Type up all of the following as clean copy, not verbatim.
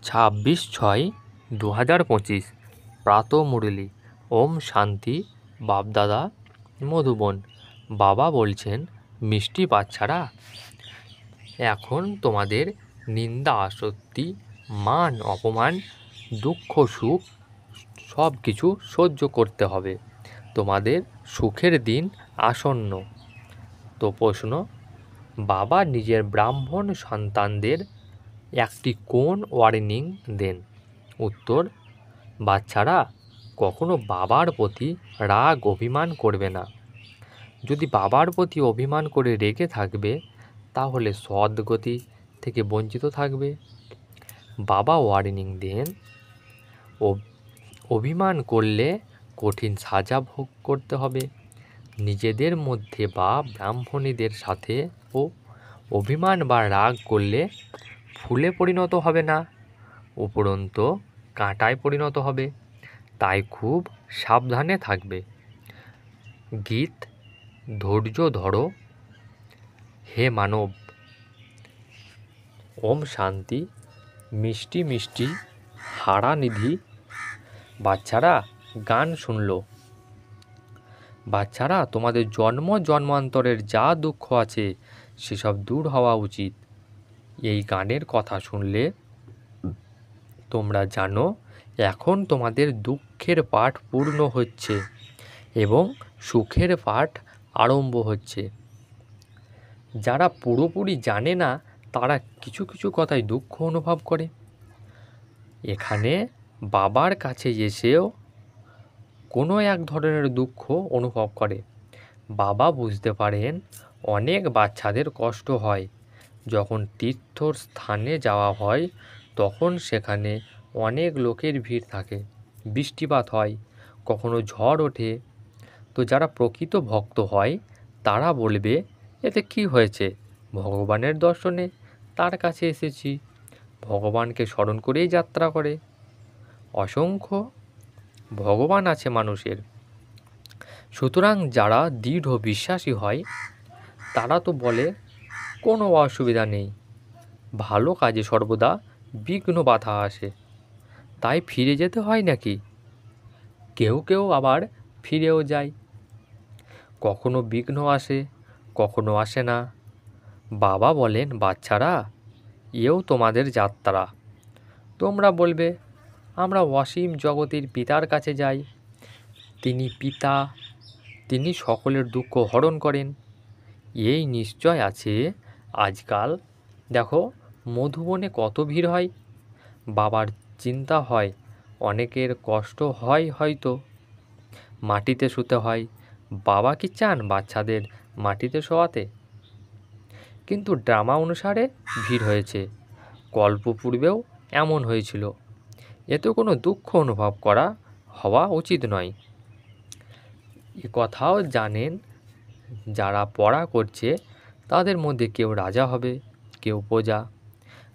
26/6/2025 প্রাত মুরলী। ওম শান্তি। বাপদাদা মধুবন। বাবা বলছেন, মিষ্টি বাচ্চারা, এখন তোমাদের নিন্দা আসক্তি, মান অপমান, দুঃখ সুখ সব কিছু সহ্য করতে হবে। তোমাদের সুখের দিন আসন্ন। তো প্রশ্ন, বাবা নিজের ব্রাহ্মণ সন্তানদের একটি কোন ওয়ার্নিং দেন? উত্তর, বাচ্চারা, কখনো বাবার প্রতি রাগ অভিমান করবে না। যদি বাবার প্রতি অভিমান করে রেগে থাকবে, তাহলে সদ্গতি থেকে বঞ্চিত থাকবে। বাবা ওয়ার্নিং দেন, অভিমান করলে কঠিন সাজা ভোগ করতে হবে। নিজেদের মধ্যে বা ব্রাহ্মণীদের সাথে অভিমান বা রাগ করলে ফুলে পরিণত হবে না, উপরন্তু কাঁটায় পরিণত হবে। তাই খুব সাবধানে থাকবে। গীত, ধৈর্য ধরো হে মানব। ওম শান্তি। মিষ্টি মিষ্টি হারানিধি বাচ্চারা গান শুনলো। বাচ্চারা, তোমাদের জন্ম জন্মান্তরের যা দুঃখ আছে সেসব দূর হওয়া উচিত। এই গানের কথা শুনলে তোমরা জানো এখন তোমাদের দুঃখের পাঠ পূর্ণ হচ্ছে এবং সুখের পাঠ আরম্ভ হচ্ছে। যারা পুরোপুরি জানে না তারা কিছু কিছু কথায় দুঃখ অনুভব করে। এখানে বাবার কাছে এসেও কোনো এক ধরনের দুঃখ অনুভব করে। বাবা বুঝতে পারেন অনেক বাচ্চাদের কষ্ট হয়। যখন তীর্থস্থানে যাওয়া হয় তখন সেখানে অনেক লোকের ভিড় থাকে, বৃষ্টিপাত হয়, কখনো ঝড় ওঠে। তো যারা প্রকৃত ভক্ত হয় তারা বলবে, এতে কি হয়েছে, ভগবানের দর্শনে তার কাছে এসেছি, ভগবানকে স্মরণ করেই যাত্রা করে। অসংখ্য ভগবান আছে মানুষের। সুতরাং যারা দৃঢ় বিশ্বাসী হয় তারা তো বলে কোনো অসুবিধা নেই, ভালো কাজে সর্বদা বিঘ্ন বাধা আসে, তাই ফিরে যেতে হয় নাকি? কেউ কেউ আবার ফিরেও যায়। কখনো বিঘ্ন আসে, কখনো আসে না। বাবা বলেন, বাচ্চারা, এও তোমাদের যাত্রা। তোমরা বলবে, আমরা অসীম জগতের পিতার কাছে যাই, তিনি পিতা, তিনি সকলের দুঃখ হরণ করেন। এই নিশ্চয় আছে। আজকাল দেখো মধুবনে কত ভিড় হয়। বাবার চিন্তা হয়, অনেকের কষ্ট হয়, হয়তো মাটিতে শুতে হয়। বাবা কি চান বাচ্চাদের মাটিতে শোয়াতে? কিন্তু ড্রামা অনুসারে ভিড় হয়েছে, কল্পপূর্বেও এমন হয়েছিল। এতে কোনো দুঃখ অনুভব করা হওয়া উচিত নয়। এ কথাও জানেন যারা পড়া করছে তাদের মধ্যে কেউ রাজা হবে, কেউ প্রজা,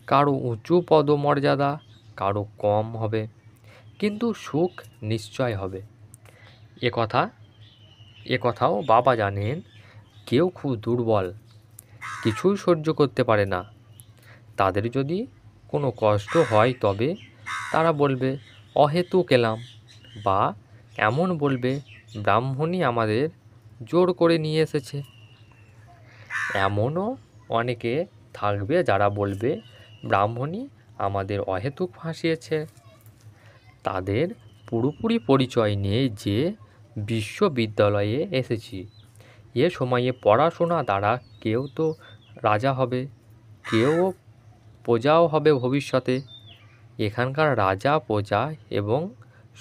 কারো উঁচু পদমর্যাদা, কারো কম হবে, কিন্তু সুখ নিশ্চয় হবে। এ কথাও বাবা জানেন। কেউ খুব দুর্বল, কিছুই সহ্য করতে পারে না। তাদের যদি কোনো কষ্ট হয় তবে তারা বলবে অহেতুক এলাম, বা এমন বলবে ব্রাহ্মণই আমাদের জোর করে নিয়ে এসেছে। এমনও অনেকে থাকবে যারা বলবে ব্রাহ্মণই আমাদের অহেতুক ফাঁসিয়েছে। তাদের পুরোপুরি পরিচয় নেই যে বিশ্ববিদ্যালয়ে এসেছি। এ সময়ে পড়াশোনা দ্বারা কেউ তো রাজা হবে, কেউ প্রজাও হবে ভবিষ্যতে। এখানকার রাজা প্রজা এবং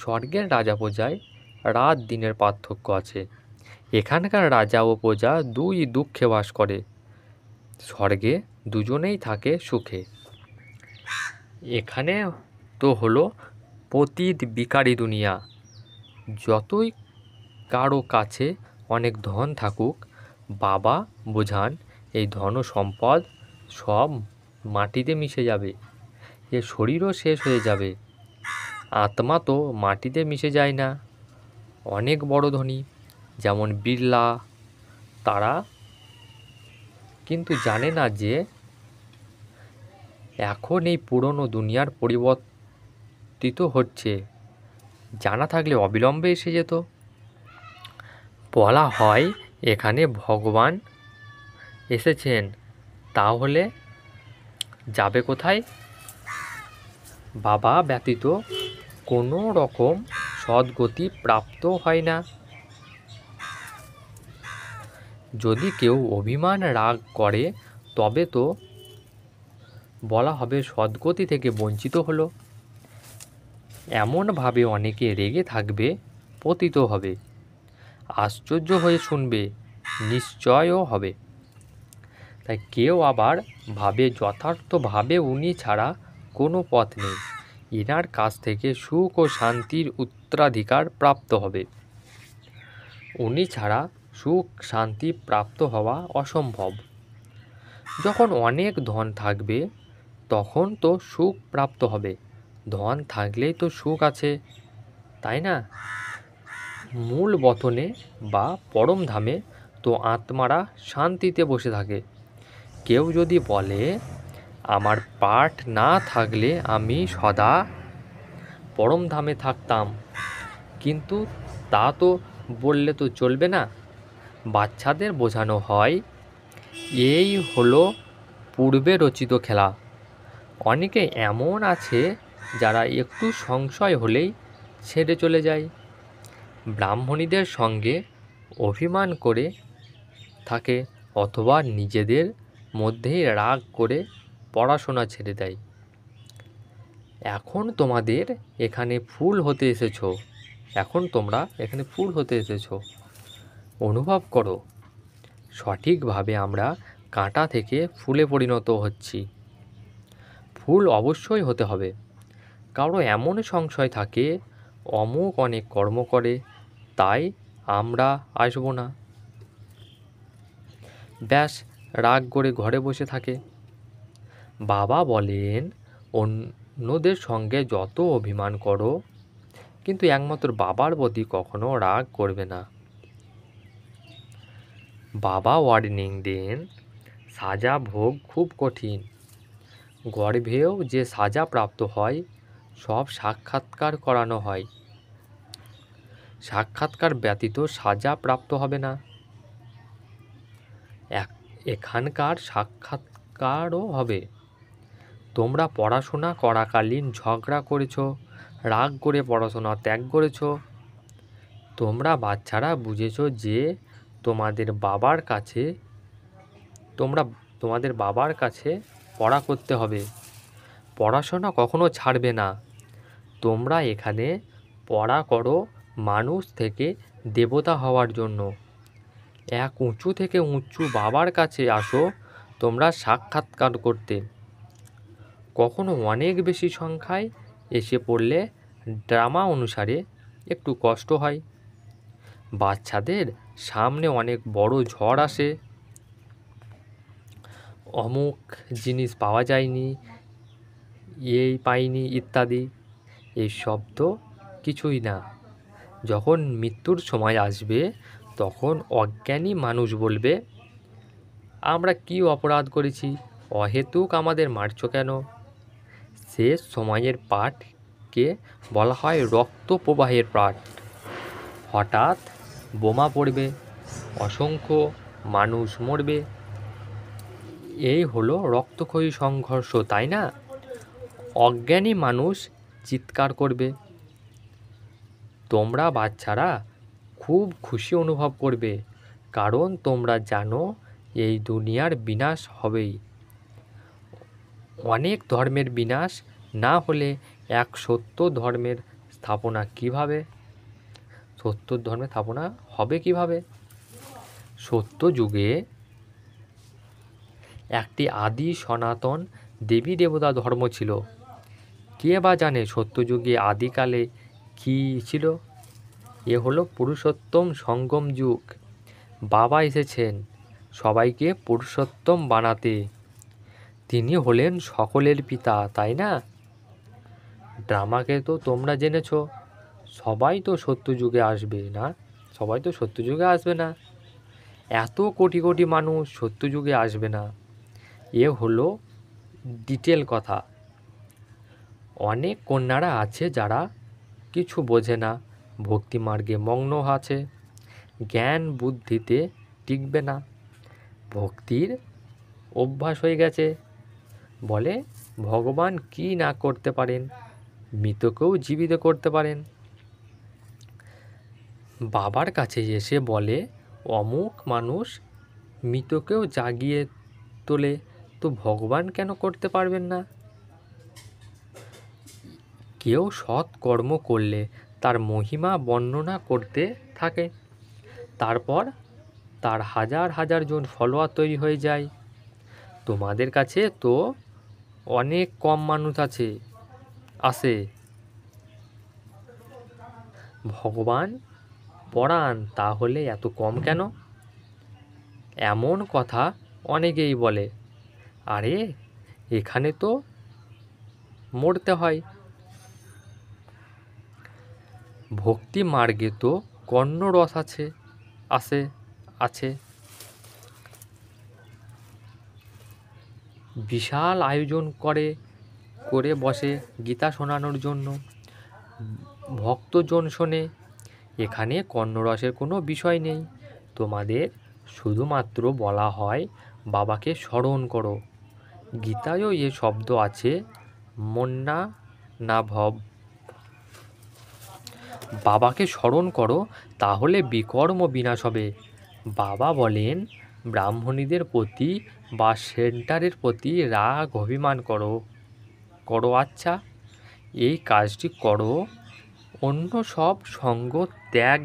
স্বর্গের রাজা প্রজায় রাত দিনের পার্থক্য আছে। এখানকার রাজা ও প্রজা দুই দুঃখে বাস করে, স্বর্গে দুজনেই থাকে সুখে। এখানে তো হলো পতিত বিকারী দুনিয়া। যতই কারো কাছে অনেক ধন থাকুক, বাবা বোঝান এই ধন সম্পদ সব মাটিতে মিশে যাবে, এ শরীরও শেষ হয়ে যাবে। আত্মা তো মাটিতে মিশে যায় না। অনেক বড় ধনী যেমন বিড়লা, তারা কিন্তু জানে না যে এখন এই পুরনো দুনিয়ার পরিবর্তিত হচ্ছে, জানা থাকলে অবিলম্বে এসে যেত। বলা হয় এখানে ভগবান এসেছেন, তাহলে যাবে কোথায়? বাবা ব্যতীত কোনো রকম সদ্গতি প্রাপ্ত হয় না। যদি কেউ অভিমান রাগ করে তবে তো বলা হবে সদ্গতি থেকে বঞ্চিত হলো। এমনভাবে অনেকে রেগে থাকবে, পতিত হবে, আশ্চর্য হয়ে শুনবে, নিশ্চয়ও হবে। তাই কেউ আবার ভাবে যথার্থভাবে উনি ছাড়া কোনো পথ নেই, ইনার কাছ থেকে সুখ ও শান্তির উত্তরাধিকার প্রাপ্ত হবে। উনি ছাড়া সুখ শান্তি প্রাপ্ত হওয়া অসম্ভব। যখন অনেক ধন থাকবে তখন তো সুখ প্রাপ্ত হবে, ধন থাকলেই তো সুখ আছে, তাই না? মূল বতনে বা পরম ধামে তো আত্মারা শান্তিতে বসে থাকে। কেউ যদি বলে আমার পাঠ না থাকলে আমি সদা পরম ধামে থাকতাম, কিন্তু তা তো বললে তো চলবে না। বাচ্চাদের বোঝানো হয় এই হলো পূর্বে রচিত খেলা। অনেকে এমন আছে যারা একটু সংশয় হলেই ছেড়ে চলে যায়, ব্রাহ্মণীদের সঙ্গে অভিমান করে থাকে, অথবা নিজেদের মধ্যেই রাগ করে পড়াশোনা ছেড়ে দেয়। এখন তোমাদের এখানে ফুল হতে এসেছো, এখন তোমরা এখানে ফুল হতে এসেছো, অনুভব করো সঠিকভাবে আমরা কাঁটা থেকে ফুলে পরিণত হচ্ছি। ফুল অবশ্যই হতে হবে। কারো এমন সংশয় থাকে অমুক অনেক কর্ম করে তাই আমরা আসবো না, ব্যাস রাগ করে ঘরে বসে থাকে। বাবা বলেন অন্যদের সঙ্গে যত অভিমান করো, কিন্তু একমাত্র বাবার প্রতি কখনো রাগ করবে না। বাবা ওয়ার্নিং দেন সাজা ভোগ খুব কঠিন। গর্ভেও যে সাজা প্রাপ্ত হয় সব সাক্ষাৎকার করানো হয়, সাক্ষাৎকার ব্যতীত সাজা প্রাপ্ত হবে না। এখানকার সাক্ষাৎকারও হবে। তোমরা পড়াশোনা করাকালীন ঝগড়া করেছ, রাগ করে পড়াশোনা ত্যাগ করেছ। তোমরা বাচ্চারা বুঝেছ যে তোমাদের বাবার কাছে পড়া করতে হবে, পড়াশোনা কখনো ছাড়বে না। তোমরা এখানে পড়া করো মানুষ থেকে দেবতা হওয়ার জন্য। এক উঁচু থেকে উঁচু বাবার কাছে আসো তোমরা সাক্ষাৎকার করতে। কখনো অনেক বেশি সংখ্যায় এসে পড়লে ড্রামা অনুসারে একটু কষ্ট হয়। বাচ্চাদের সামনে অনেক বড় ঝড় আসে, অমুক জিনিস পাওয়া যায়নি, এই পাইনি ইত্যাদি। এই শব্দ কিছুই না। যখন মৃত্যুর সময় আসবে তখন অজ্ঞানী মানুষ বলবে আমরা কি অপরাধ করেছি, অহেতুক আমাদের মারছ কেন? শেষ সময়ের পাঠকে বলা হয় রক্ত প্রবাহের পাঠ। হঠাৎ বোমা পড়বে, অসংখ্য মানুষ মরবে, এই হলো রক্তক্ষয়ী সংঘর্ষ, তাই না? অজ্ঞানী মানুষ চিৎকার করবে। তোমরা বাচ্চারা খুব খুশি অনুভব করবে, কারণ তোমরা জানো এই দুনিয়ার বিনাশ হবেই। অনেক ধর্মের বিনাশ না হলে এক সত্য ধর্মের স্থাপনা কিভাবে? সত্য ধর্মের স্থাপনা হবে কিভাবে? সত্য যুগে একটি আদি সনাতন দেবী দেবতা ধর্ম ছিল। কে বা জানে সত্যযুগে আদিকালে কী ছিল? এ হলো পুরুষোত্তম সঙ্গম যুগ। বাবা এসেছেন সবাইকে পুরুষোত্তম বানাতে। তিনি হলেন সকলের পিতা, তাই না? ড্রামাকে তো তোমরা জেনেছ, সবাই তো সত্যযুগে আসবে না, সবাই তো সত্যযুগে আসবে না, এত কোটি কোটি মানুষ সত্যযুগে আসবে না। এ হলো ডিটেল কথা। অনেক কন্যারা আছে যারা কিছু বোঝে না, ভক্তিমার্গে মগ্ন আছে, জ্ঞান বুদ্ধিতে টিকবে না, ভক্তির অভ্যাস হয়ে গেছে, বলে ভগবান কি না করতে পারেন, মৃতকেও জীবিত করতে পারেন। বাবার কাছে এসে বলে অমুক মানুষ মৃতকেও জাগিয়ে তোলে, তো ভগবান কেন করতে পারবেন না? কেউ সৎ কর্ম করলে তার মহিমা বর্ণনা করতে থাকে, তারপর তার হাজার হাজার জন ফলোয়ার তৈরি হয়ে যায়। তোমাদের কাছে তো অনেক কম মানুষ আসে, ভগবান পড়ান, তাহলে এত কম কেন? এমন কথা অনেকেই বলে, আরে এখানে তো মরতে হয়। ভক্তি মার্গে তো কর্ণরস আছে। বিশাল আয়োজন করে বসে গীতা শোনানোর জন্য, ভক্তজন শোনে। এখানে কর্ণরসের কোনো বিষয় নেই, তোমাদের শুধুমাত্র বলা হয় বাবাকে স্মরণ করো। গীতায়ও এ শব্দ আছে, মন্না না ভব। বাবাকে স্মরণ করো, তাহলে বিকর্ম বিনাশ হবে। বাবা বলেন ব্রাহ্মণীদের প্রতি বা সেন্টারের প্রতি রাগ অভিমান করো, আচ্ছা এই কাজটি করো, অন্য সব সঙ্গ ত্যাগ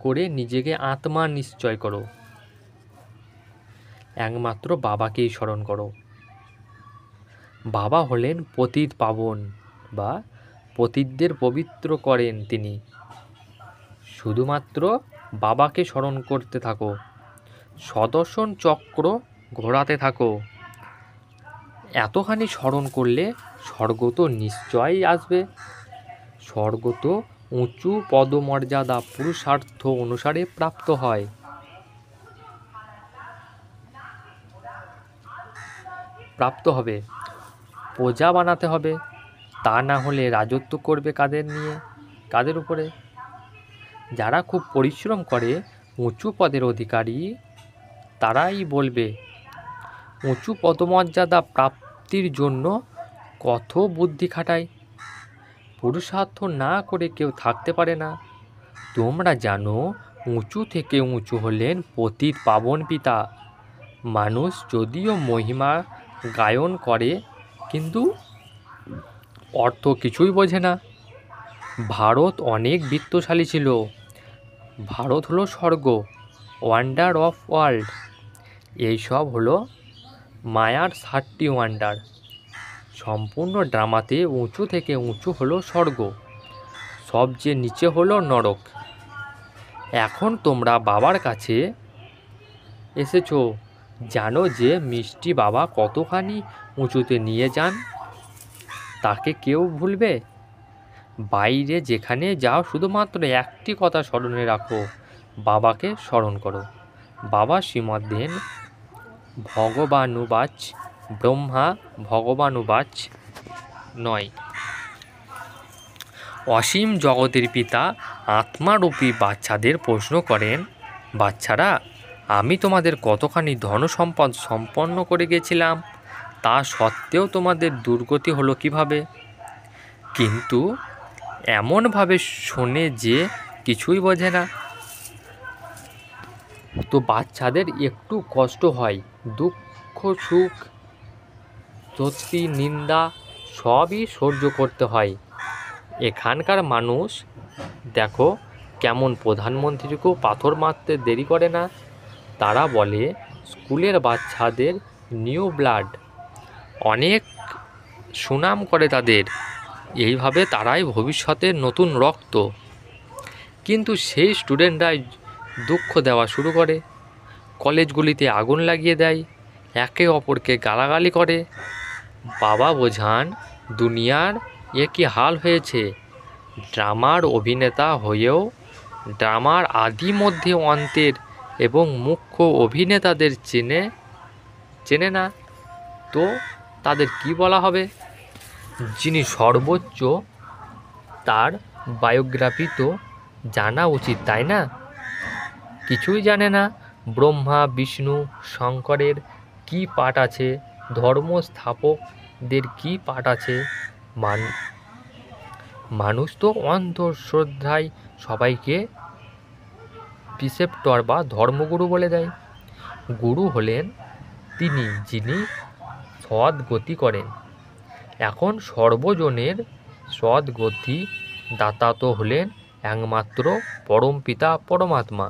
করে নিজেকে আত্মা নিশ্চয় করো, একমাত্র বাবাকেই স্মরণ করো। বাবা হলেন পতিত পাবন বা পতিতদের পবিত্র করেন তিনি। শুধুমাত্র বাবাকে স্মরণ করতে থাকো, সুদর্শন চক্র ঘোরাতে থাকো। এতখানি স্মরণ করলে স্বর্গ তো নিশ্চয়ই আসবে। স্বর্গ তো উঁচু পদমর্যাদা পুরুষার্থ অনুসারে প্রাপ্ত হয়। প্রজা বানাতে হবে, তা না হলে রাজত্ব করবে কাদের উপরে? যারা খুব পরিশ্রম করে উঁচু পদের অধিকারী, তারাই বলবে উঁচু পদমর্যাদা প্রাপ্তির জন্য কত বুদ্ধি খাটায়। পুরুষার্থ না করে কেউ থাকতে পারে না। তোমরা জানো উঁচু থেকে উঁচু হলেন পতিত পাবন পিতা। মানুষ যদিও মহিমা গায়ন করে, কিন্তু অর্থ কিছুই বোঝে না। ভারত অনেক বিত্তশালী ছিল। ভারত হলো স্বর্গ, ওয়ান্ডার অফ ওয়ার্ল্ড। এইসব হলো মায়ার 30 ওয়ান্ডার। সম্পূর্ণ ড্রামাতে উঁচু থেকে উঁচু হলো স্বর্গ, সবচেয়ে নিচে হলো নরক। এখন তোমরা বাবার কাছে এসেছো, জানো যে মিষ্টি বাবা কতখানি উঁচুতে নিয়ে যান, তাকে কেউ ভুলবে? বাইরে যেখানে যাও শুধুমাত্র একটি কথা স্মরণে রাখো, বাবাকে স্মরণ করো। বাবা শ্রীমৎ দেন ভগবানুবাচ ব্রহ্মা ভগবানুবাচ নয়। অসীম জগতের পিতা আত্মারূপী বাচ্চাদের প্রশ্ন করেন, বাচ্চারা আমি তোমাদের কতখানি ধনসম্পদ সম্পন্ন করে গেছিলাম, তা সত্ত্বেও তোমাদের দুর্গতি হলো কিভাবে? কিন্তু এমনভাবে শোনে যে কিছুই বোঝে না। তো বাচ্চাদের একটু কষ্ট হয়, দুঃখ সুখ স্তুতি নিন্দা সবই সহ্য করতে হয়। এখানকার মানুষ দেখো কেমন প্রধানমন্ত্রীকেও পাথর মারতে দেরি করে না। তারা বলে স্কুলের বাচ্চাদের নিউ ব্লাড, অনেক সুনাম করে তাদের, এইভাবে তারাই ভবিষ্যতের নতুন রক্ত। কিন্তু সেই স্টুডেন্টরাই দুঃখ দেওয়া শুরু করে, কলেজগুলিতে আগুন লাগিয়ে দেয়, একে অপরকে গালাগালি করে। বাবা বোঝান দুনিয়ার এ কী হাল হয়েছে। ড্রামার অভিনেতা হয়েও ড্রামার আদি মধ্যে অন্তের এবং মুখ্য অভিনেতাদের চেনে না। তো তাদের কি বলা হবে? যিনি সর্বোচ্চ, তার বায়োগ্রাফি তো জানা উচিত, তাই না? কিছুই জানে না। ব্রহ্মা, বিষ্ণু, শঙ্করের কি পাঠ আছে, ধর্ম স্থাপকদের কি পাঠ আছে। মানুষ তো অন্ধশ্রদ্ধায় সবাইকে প্রিসেপ্টর বা ধর্মগুরু বলে দেয়। গুরু হলেন তিনি যিনি সদ্গতি করেন। এখন সর্বজনের সদ্গতি দাতা তো হলেন একমাত্র পরমপিতা পরমাত্মা।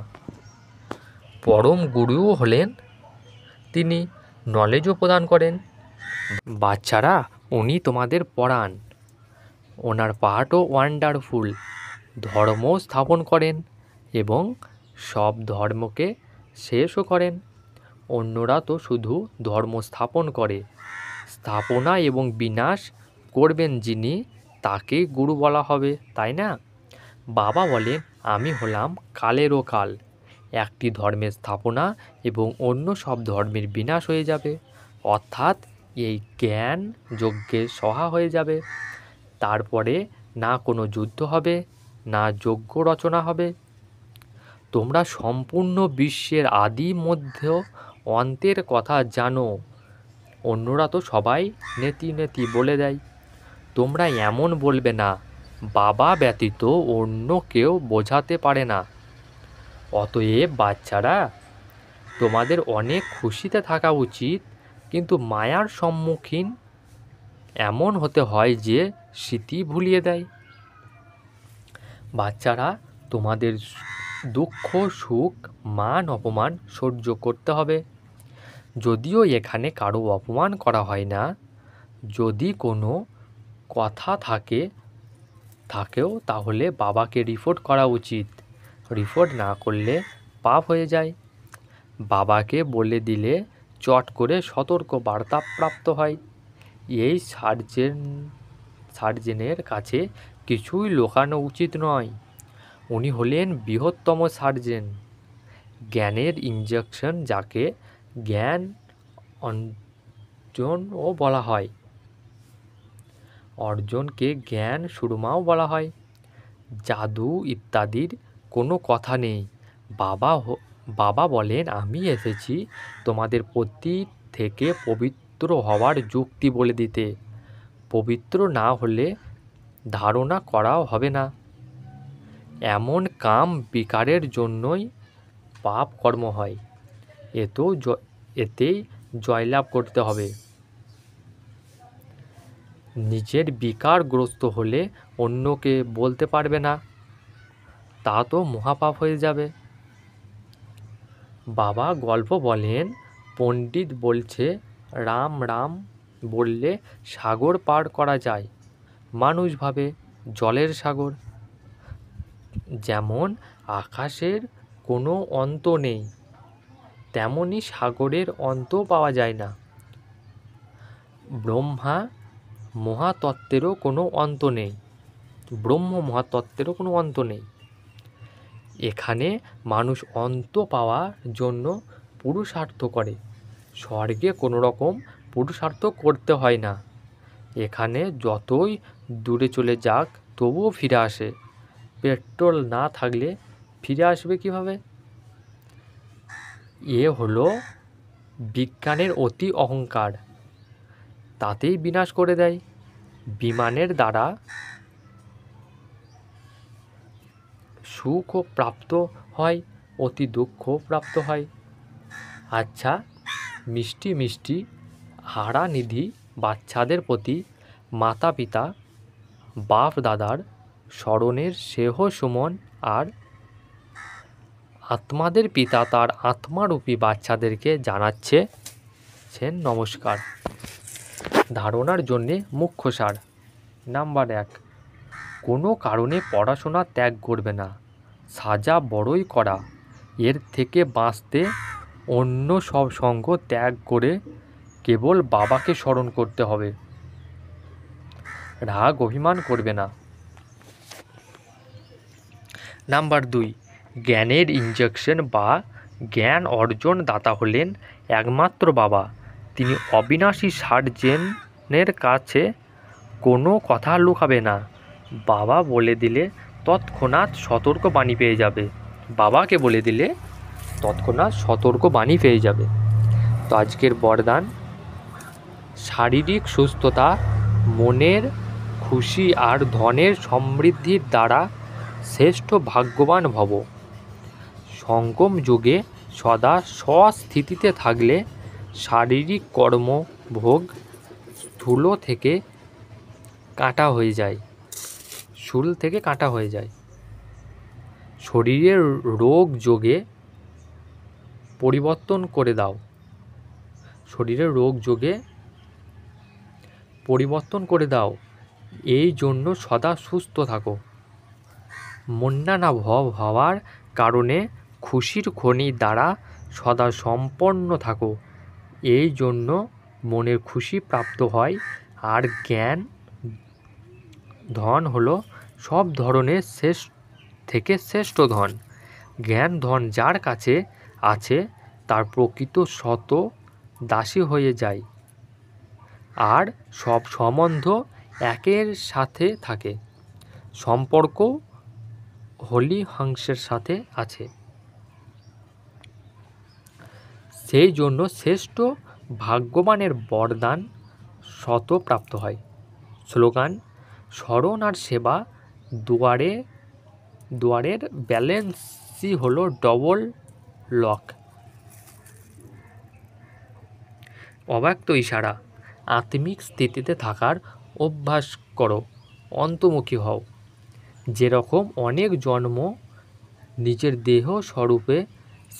পরম গুরুও হলেন তিনি, নলেজও প্রদান করেন। বাচ্চারা, উনি তোমাদের পড়ান, ওনার পাঠও ওয়ান্ডারফুল। ধর্ম স্থাপন করেন এবং সব ধর্মকে শেষও করেন। অন্যরা তো শুধু ধর্ম স্থাপন করে, স্থাপনা এবং বিনাশ করবেন যিনি, তাকে গুরু বলা হবে, তাই না? বাবা বলেন, আমি হলাম কালেরও কাল। একটি ধর্মের স্থাপনা এবং অন্য সব ধর্মের বিনাশ হয়ে যাবে, অর্থাৎ এই জ্ঞান যজ্ঞের সহা হয়ে যাবে। তারপরে না কোনো যুদ্ধ হবে, না যজ্ঞ রচনা হবে। তোমরা সম্পূর্ণ বিশ্বের আদি, মধ্য, অন্তের কথা জানো। অন্যরা তো সবাই নেতি নেতি বলে দেয়। তোমরা এমন বলবে না, বাবা ব্যতীত অন্য কেউ বোঝাতে পারে না। অতএব বাচ্চারা, তোমাদের অনেক খুশিতে থাকা উচিত, কিন্তু মায়ার সম্মুখীন এমন হতে হয় যে স্মৃতি ভুলিয়ে দেয়। বাচ্চারা, তোমাদের দুঃখ, সুখ, মান, অপমান সহ্য করতে হবে। যদিও এখানে কারো অপমান করা হয় না। যদি কোনো কথা থাকেও তাহলে বাবাকে রিপোর্ট করা উচিত। রিপোর্ট না করলে পাপ হয়ে যায়। বাবাকে বলে দিলে চট করে সতর্ক বার্তা প্রাপ্ত হয়। এই সার্জেনের কাছে কিছুই লুকানো উচিত নয়। উনি হলেন বৃহত্তম সার্জেন। জ্ঞানের ইনজেকশন, যাকে জ্ঞান অর্জনও বলা হয়। অর্জনকে জ্ঞান সুরমাও বলা হয়। জাদু ইত্যাদির কোনো কথা নেই। বাবা বলেন, আমি এসেছি তোমাদের প্রতি থেকে পবিত্র হওয়ার যুক্তি বলে দিতে। পবিত্র না হলে ধারণা করাও হবে না। এমন কাম বিকারের জন্যই পাপ কর্ম হয়। এতেই জয়লাভ করতে হবে। নিজের বিকারগ্রস্ত হলে অন্যকে বলতে পারবে না, তা তো মহাপাপ হয়ে যাবে। বাবা গল্প বলেন, পণ্ডিত বলছে রাম রাম বললে সাগর পার করা যায়। মানুষ ভাবে জলের সাগর। যেমন আকাশের কোনো অন্ত নেই, তেমনি সাগরের অন্ত পাওয়া যায় না। ব্রহ্মা মহাতত্ত্বেরও কোনো অন্ত নেই। ব্রহ্ম মহাতত্ত্বেরও কোনো অন্ত নেই। এখানে মানুষ অন্ত পাওয়ার জন্য পুরুষার্থ করে। স্বর্গে কোনো রকম পুরুষার্থ করতে হয় না। এখানে যতই দূরে চলে যাক তবুও ফিরে আসে। পেট্রোল না থাকলে ফিরে আসবে কিভাবে? এ হলো বিজ্ঞানের অতি অহংকার, তাতেই বিনাশ করে দেয়। বিমানের দ্বারা সুখও প্রাপ্ত হয়, অতি দুঃখও প্রাপ্ত হয়। আচ্ছা, মিষ্টি মিষ্টি হারানিধি বাচ্চাদের প্রতি মাতা পিতা বাপ দাদার স্মরণের স্নেহ সুমন, আর আত্মাদের পিতা তার আত্মারূপী বাচ্চাদেরকে জানাচ্ছেন নমস্কার। ধারণার জন্যে মুখ্য সার। নাম্বার 1, কোনো কারণে পড়াশোনা ত্যাগ করবে না। সাজা বড়ই করা। এর থেকে বাঁচতে অন্য সব সঙ্গ ত্যাগ করে কেবল বাবাকে স্মরণ করতে হবে। রাগ অভিমান করবে না। নাম্বার 2, জ্ঞানের ইনজেকশন বা জ্ঞান অর্জন দাতা হলেন একমাত্র বাবা। তিনি অবিনাশী সার্জেনের কাছে কোনো কথা লুকাবে না। বাবা বলে দিলে তৎক্ষণাৎ সতর্ক বাণী পেয়ে যাবে। বাবাকে বলে দিলে তৎক্ষণাৎ সতর্ক বাণী পেয়ে যাবে। তো আজকের বরদান: শারীরিক সুস্থতা, মনের খুশি আর ধনের সমৃদ্ধির দ্বারা শ্রেষ্ঠ ভাগ্যবান ভব। সঙ্গম যুগে সদা স্বস্থিতিতে থাকলে শারীরিক কর্মভোগ স্থূল থেকে কাঁটা হয়ে যায়, শূল থেকে কাঁটা হয়ে যায়। শরীরের রোগ যোগে পরিবর্তন করে দাও। শরীরের রোগ যোগে পরিবর্তন করে দাও, এই জন্য সদা সুস্থ থাকো। মন্যানা ভব হওয়ার কারণে খুশির খনি দ্বারা সদা সম্পন্ন থাকো, এই জন্য মনের খুশি প্রাপ্ত হয়। আর জ্ঞান ধন হলো সব ধরনের থেকে শ্রেষ্ঠ ধন। জ্ঞান ধন যার কাছে আছে তার প্রকৃত শত দাসী হয়ে যায়, আর সব সম্বন্ধ একের সাথে থাকে। সম্পর্ক হলি হংসের সাথে আছে, সেই জন্য শ্রেষ্ঠ ভাগ্যবানের বরদান শত প্রাপ্ত হয়। স্লোগান: স্মরণ আর সেবা দুয়ারের ব্যালেন্সই হলো ডবল লক। অব্যক্ত ইশারা: আত্মিক স্থিতিতে থাকার অভ্যাস করো, অন্তর্মুখী হও। যেরকম অনেক জন্ম নিজের দেহ স্বরূপে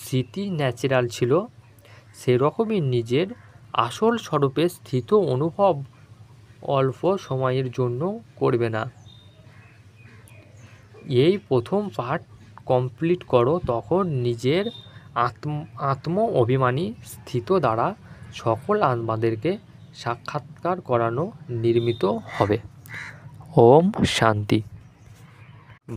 স্মৃতি ন্যাচারাল ছিল, সেরকমই নিজের আসল স্বরূপে স্থিত অনুভব অল্প সময়ের জন্য করবে না। এই প্রথম পার্ট কমপ্লিট করো, তখন নিজের আত্ম অভিমানী স্থিত দ্বারা সকল আত্মাদেরকে সাক্ষাৎকার করানো নির্মিত হবে। ওম শান্তি।